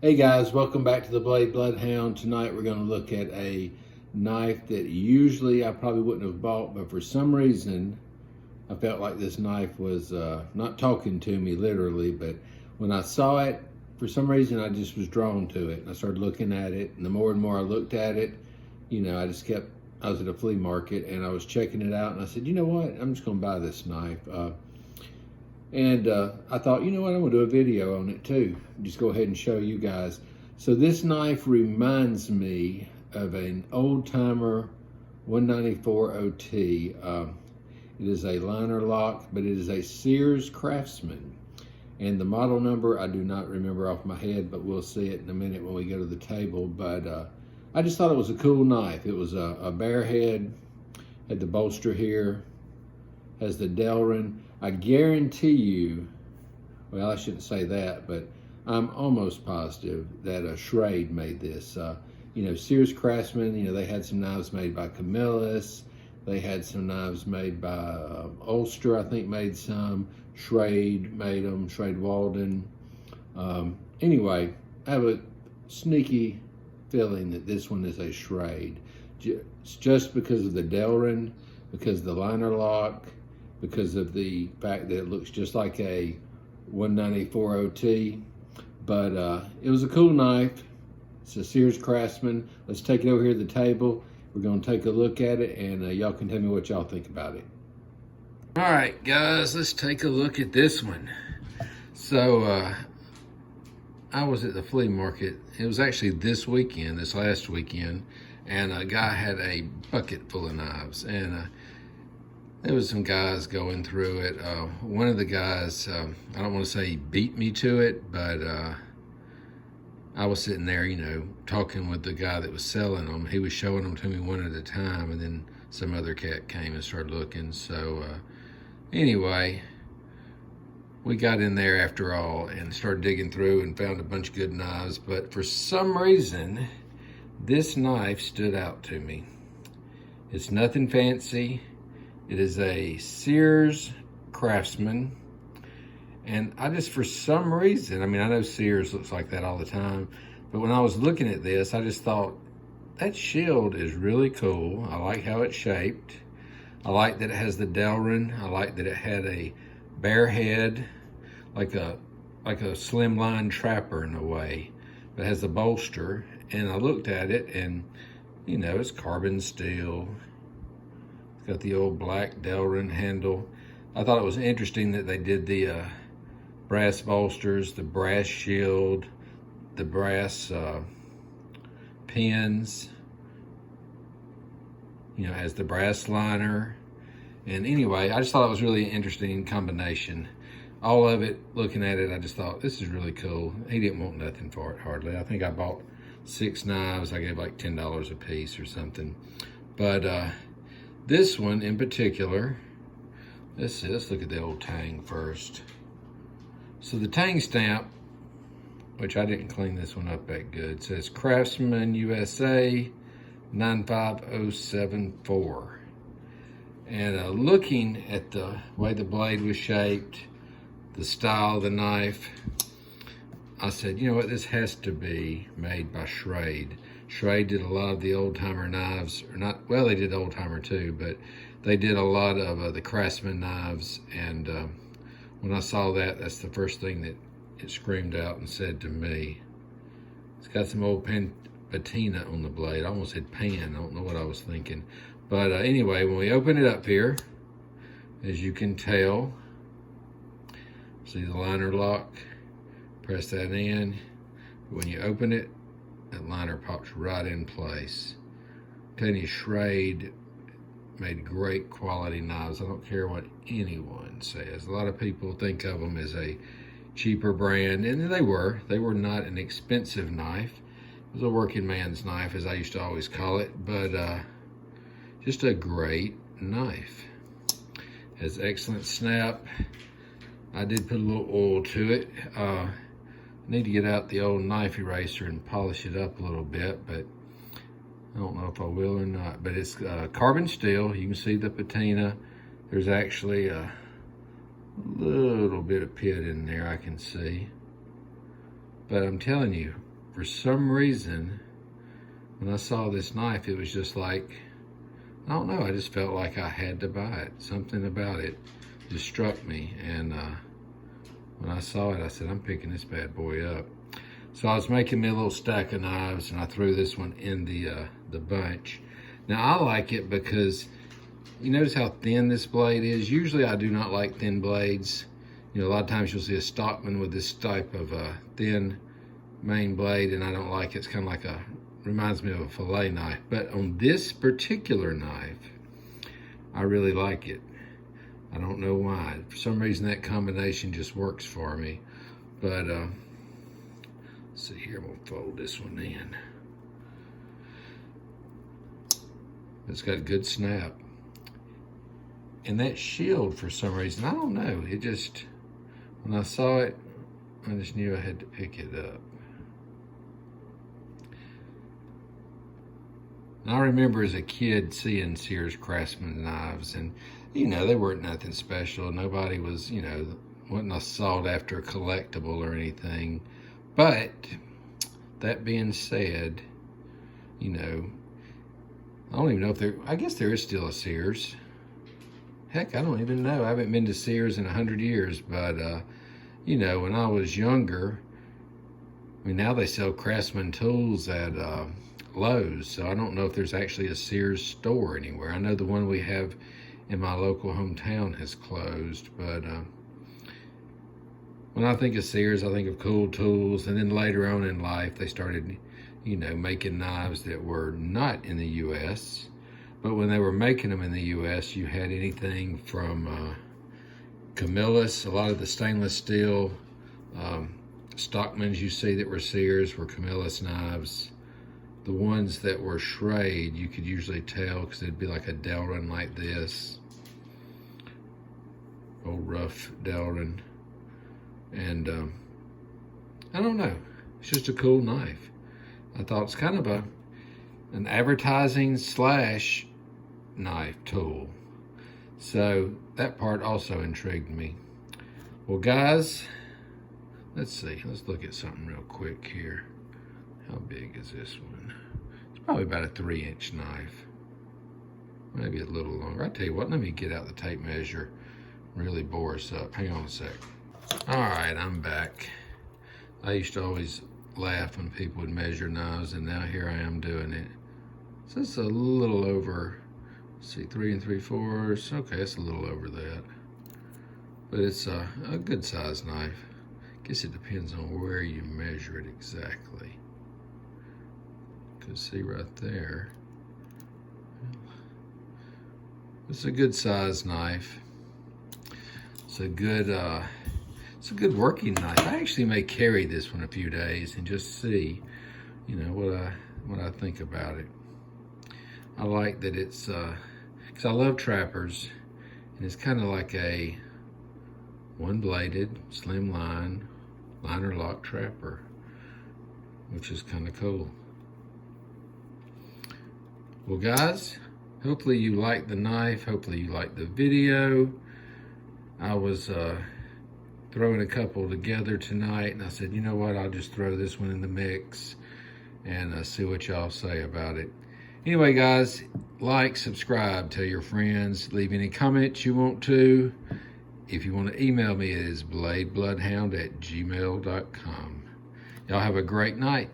Hey guys, welcome back to the Blade Bloodhound. Tonight we're going to look at a knife that usually I probably wouldn't have bought, but for some reason I felt like this knife was not talking to me literally, but when I saw it, for some reason I just was drawn to it. I started looking at it, and the more and more I looked at it, I was at a flea market and I was checking it out, and I said, you know what, I'm just going to buy this knife. I thought, you know what, I'm gonna do a video on it too. Just go ahead and show you guys. So this knife reminds me of an old timer 194 OT. It is a liner lock, but it is a Sears Craftsman. And the model number, I do not remember off my head, but we'll see it in a minute when we go to the table. But I just thought it was a cool knife. It was a bare head, had the bolster here, has the Delrin. I guarantee you, well, I shouldn't say that, but I'm almost positive that Schrade made this. Sears Craftsman, they had some knives made by Camillus. They had some knives made by Ulster, I think made some. Schrade made them, Schrade Walden. Anyway, I have a sneaky feeling that this one is a Schrade. Just because of the Delrin, because of the liner lock, because of the fact that it looks just like a 194 OT. But it was a cool knife. It's a Sears Craftsman. Let's take it over here to the table. We're gonna take a look at it, and y'all can tell me what y'all think about it. All right, guys, let's take a look at this one. So I was at the flea market. It was actually this last weekend, and a guy had a bucket full of knives, and there was some guys going through it. One of the guys, I don't want to say he beat me to it, but I was sitting there, talking with the guy that was selling them. He was showing them to me one at a time, and then some other cat came and started looking. So anyway, we got in there after all and started digging through and found a bunch of good knives. But for some reason, this knife stood out to me. It's nothing fancy. It is a Sears Craftsman, and for some reason, I know Sears looks like that all the time, but when I was looking at this, I just thought, that shield is really cool. I like how it's shaped. I like that it has the Delrin. I like that it had a bare head, like a slimline trapper in a way, but it has the bolster, and I looked at it, and, it's carbon steel. Got the old black Delrin handle. I thought it was interesting that they did the brass bolsters, the brass shield, the brass pins, as the brass liner. And anyway, I just thought it was really an interesting combination. All of it, looking at it, I just thought, this is really cool. He didn't want nothing for it, hardly. I think I bought 6 knives. I gave like $10 a piece or something. But this one in particular, let's look at the old tang first. So the tang stamp, which I didn't clean this one up that good, says Craftsman USA 95074. And looking at the way the blade was shaped, the style of the knife, I said, you know what, this has to be made by Schrade. Schrade did a lot of the old-timer knives, they did old-timer too, but they did a lot of the Craftsman knives, and when I saw that, that's the first thing that it screamed out and said to me. It's got some old patina on the blade. I almost said pan, I don't know what I was thinking. But anyway, when we open it up here, as you can tell, see the liner lock, press that in. When you open it, that liner pops right in place. I'm telling you, Schrade made great quality knives. I don't care what anyone says. A lot of people think of them as a cheaper brand, and they were. They were not an expensive knife. It was a working man's knife, as I used to always call it, but just a great knife. Has excellent snap. I did put a little oil to it. Need to get out the old knife eraser and polish it up a little bit, but I don't know if I will or not. But it's carbon steel. You can see the patina. There's actually a little bit of pit in there I can see. But I'm telling you, for some reason, when I saw this knife, it was just like, I don't know, I just felt like I had to buy it. Something about it just struck me. And when I saw it, I said, I'm picking this bad boy up. So I was making me a little stack of knives, and I threw this one in the bunch. Now I like it because you notice how thin this blade is. Usually I do not like thin blades. You know, a lot of times you'll see a stockman with this type of thin main blade, and I don't like it. It's kind of like reminds me of a fillet knife. But on this particular knife, I really like it. I don't know why. For some reason that combination just works for me. But let's see here, I'm gonna fold this one in. It's got a good snap. And that shield, for some reason, I don't know, it just, when I saw it, I just knew I had to pick it up. And I remember as a kid seeing Sears Craftsman knives, and you know, they weren't nothing special. Nobody was, you know, wasn't a sought after collectible or anything. But that being said, you know, I don't even know if I guess there is still a Sears. Heck, I don't even know. I haven't been to Sears in 100 years, but you know, when I was younger, I mean, now they sell Craftsman tools at Lowe's, so I don't know if there's actually a Sears store anywhere. I know the one we have in my local hometown has closed, but when I think of Sears, I think of cool tools. And then later on in life, they started, you know, making knives that were not in the U.S., but when they were making them in the U.S., you had anything from Camillus. A lot of the stainless steel Stockmans you see that were Sears were Camillus knives. The ones that were Schrade, you could usually tell because it'd be like a Delrin like this. Old rough Delrin. And I don't know, it's just a cool knife. I thought it's kind of an advertising slash knife tool. So that part also intrigued me. Well guys, let's see, let's look at something real quick here. How big is this one? It's probably about a 3-inch knife. Maybe a little longer. I tell you what, let me get out the tape measure. Really bore us up. Hang on a sec. All right, I'm back. I used to always laugh when people would measure knives, and now here I am doing it. So it's a little over, let's see, 3 3/4. Okay, it's a little over that. But it's a good size knife. Guess it depends on where you measure it exactly. You can see right there. It's a good size knife. It's a good working knife. I actually may carry this one a few days and just see, you know, what I think about it. I like that it's, because I love trappers, and it's kind of like a one-bladed, slim line, liner lock trapper, which is kind of cool. Well guys, hopefully you liked the knife, hopefully you liked the video. I was throwing a couple together tonight, and I said, you know what, I'll just throw this one in the mix and see what y'all say about it. Anyway guys, like, subscribe, tell your friends, leave any comments you want to. If you want to email me, it is bladebloodhound@gmail.com. Y'all have a great night.